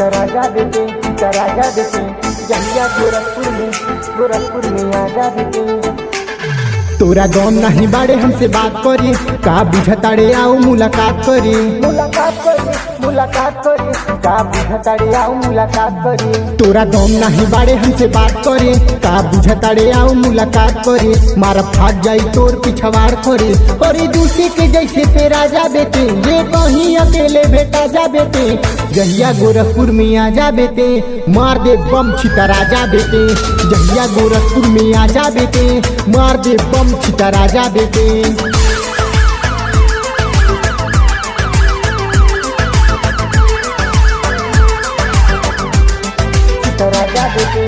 राजा देते जहिया गोरखपुर में आजाद देते। तोरा गम नहीं बाड़े हमसे बात करी, का बुझताड़े आओ मुलाकात करी। का बुझताड़े आओ मुलाकात करी। तोरा गम नहीं बाड़े हमसे बात करी, का बुझताड़े आओ मुलाकात करी। मारा फाट जाई तोर पिछवाड़ करी, और दूसरे के जैसे पे राजा बेटे, ये कहीं अकेले बेटा जा बेटे। जहिया गोरखपुर में आ जा बेटे, मार दे बम छिता राजा बेटे। जहिया गोरखपुर में आ जा बेटे, मार दे बम छिता राजा बेटे। राजा देते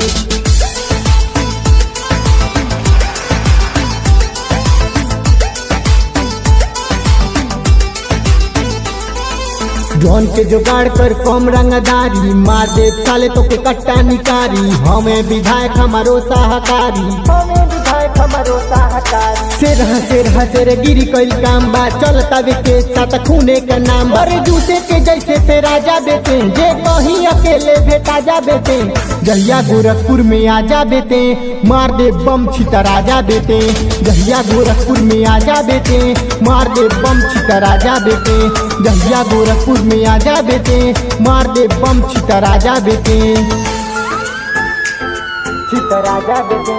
जौन के जुगाड़ कर कम रंगदारी, मार दे साले तो के कट्टा निकारी। हमें विधायक हमारो सहकारी, सेर गिरी कईल काम बा। चलता के साथ खूने का नाम बा। अरे जूते के जैसे पे राजा बेटे, जे कहीं अकेले भेटा जा बेटे। जहिया गोरखपुर में आ जा बेटे, मार दे बम छिता राजा बेटे। जहिया गोरखपुर में आ जा बेटे, मार दे बम छिता राजा बेटे। जहिया गोरखपुर में आ जा बेटे, मार दे बम छिता राजा बेटे। राजा देते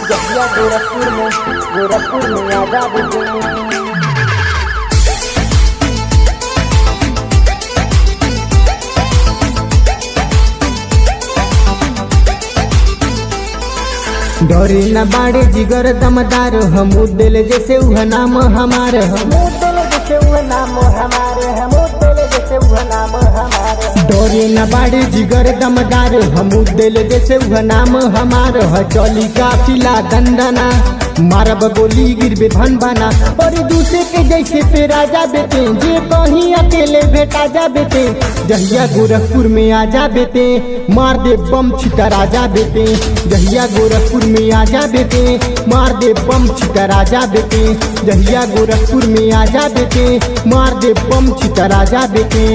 जहिया गोरखपुर में आजाद देते। डरे न बाड़े जिगर दमदार, हम दिल जैसे उह नाम हमार। डरे न बाड़े जिगर दमदार, हम दिल जैसे उह नाम हमार। चली काफिला दंडना, मारब गोली गिरबे भन बना। और दूसरे के जैसे पे राजा बेटे, जे कहीं अकेले भेटा जा बेटे। जहिया गोरखपुर में आ जा बेटे, मार दे बम छिता राजा बेटे। जहिया गोरखपुर में आ जा बेटे, मार दे बम छिता राजा बेटे। जहिया गोरखपुर में आ जा बेटे, मार दे बम छिता राजा बेटे।